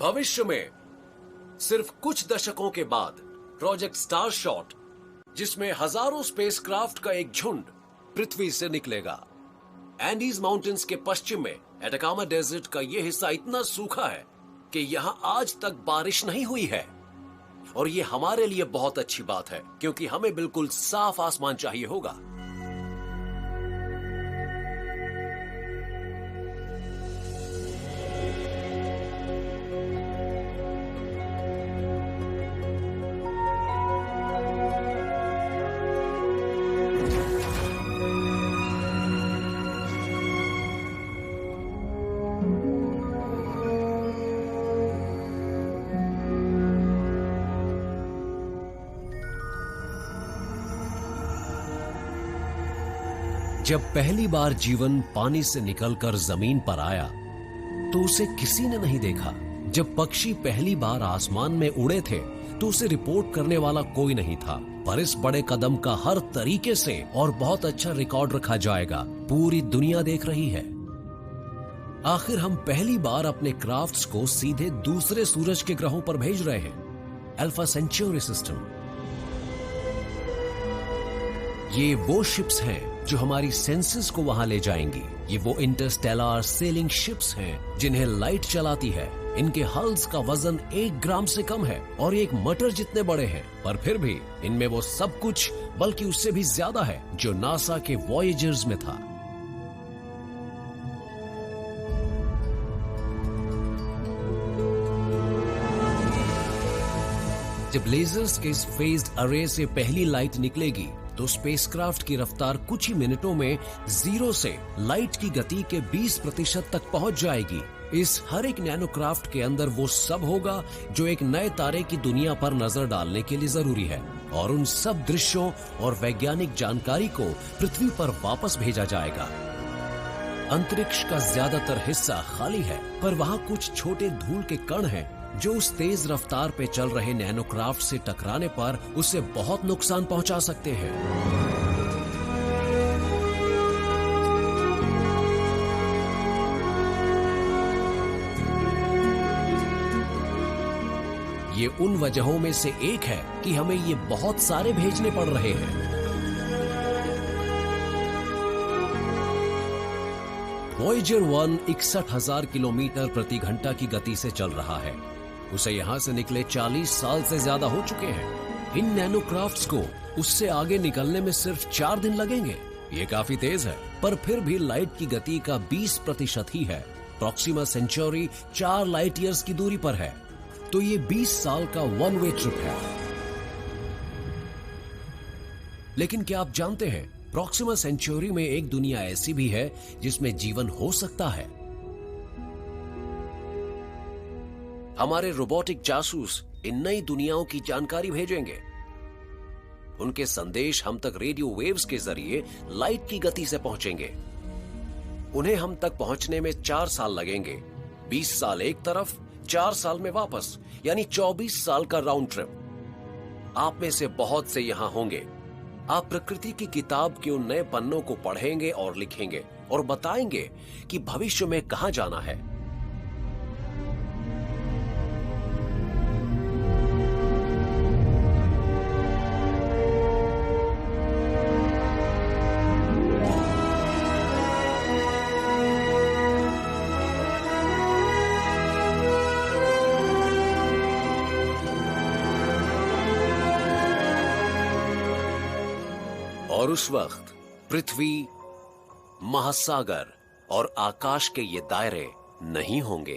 भविष्य में सिर्फ कुछ दशकों के बाद प्रोजेक्ट स्टारशॉट, जिसमें हजारों स्पेसक्राफ्ट का एक झुंड पृथ्वी से निकलेगा। एंडीज माउंटेन्स के पश्चिम में एटाकामा डेजर्ट का यह हिस्सा इतना सूखा है कि यहां आज तक बारिश नहीं हुई है। और ये हमारे लिए बहुत अच्छी बात है, क्योंकि हमें बिल्कुल साफ आसमान चाहिए होगा। जब पहली बार जीवन पानी से निकलकर जमीन पर आया तो उसे किसी ने नहीं देखा। जब पक्षी पहली बार आसमान में उड़े थे तो उसे रिपोर्ट करने वाला कोई नहीं था। पर इस बड़े कदम का हर तरीके से और बहुत अच्छा रिकॉर्ड रखा जाएगा। पूरी दुनिया देख रही है। आखिर हम पहली बार अपने क्राफ्ट्स को सीधे दूसरे सूरज के ग्रहों पर भेज रहे हैं। Alpha Centauri system. ये वो शिप्स हैं जो हमारी सेंसेस को वहां ले जाएंगी। ये वो इंटरस्टेलर सेलिंग शिप्स हैं जिन्हें लाइट चलाती है। इनके हल्स का वजन 1 ग्राम से कम है और एक मटर जितने बड़े हैं, पर फिर भी इनमें वो सब कुछ बल्कि उससे भी ज्यादा है जो नासा के वॉयेजर्स में था। जब लेजर्स के इस फेज्ड अरे से पहली लाइट निकलेगी तो स्पेसक्राफ्ट की रफ्तार कुछ ही मिनटों में 0 से लाइट की गति के 20% तक पहुंच जाएगी। इस हर एक नैनोक्राफ्ट के अंदर वो सब होगा जो एक नए तारे की दुनिया पर नजर डालने के लिए जरूरी है, और उन सब दृश्यों और वैज्ञानिक जानकारी को पृथ्वी पर वापस भेजा जाएगा। अंतरिक्ष का ज्यादातर हिस्सा खाली है, पर वहाँ कुछ छोटे धूल के कण हैं जो उस तेज रफ्तार पे चल रहे नैनोक्राफ्ट से टकराने पर उसे बहुत नुकसान पहुंचा सकते हैं। ये उन वजहों में से एक है कि हमें ये बहुत सारे भेजने पड़ रहे हैं। वॉयेजर 1 61,000 किलोमीटर प्रति घंटा की गति से चल रहा है। उसे यहां से निकले 40 साल से ज्यादा हो चुके हैं। इन नैनोक्राफ्ट्स को उससे आगे निकलने में सिर्फ 4 दिन लगेंगे। ये काफी तेज है, पर फिर भी लाइट की गति का 20% ही है। प्रॉक्सिमा सेंचुरी 4 लाइट ईयर्स की दूरी पर है, तो ये 20 साल का वन वे ट्रिप है। लेकिन क्या आप जानते हैं, प्रॉक्सिमा सेंचुरी में एक दुनिया ऐसी भी है जिसमें जीवन हो सकता है। हमारे रोबोटिक जासूस इन नई दुनियाओं की जानकारी भेजेंगे। उनके संदेश हम तक रेडियो वेव्स के जरिए लाइट की गति से पहुंचेंगे। उन्हें हम तक पहुंचने में 4 साल लगेंगे। 20 साल एक तरफ, 4 साल में वापस, यानी 24 साल का राउंड ट्रिप। आप में से बहुत से यहां होंगे। आप प्रकृति की किताब के उन नए पन्नों को पढ़ेंगे और लिखेंगे और बताएंगे कि भविष्य में कहां जाना है। और उस वक्त पृथ्वी, महासागर और आकाश के ये दायरे नहीं होंगे।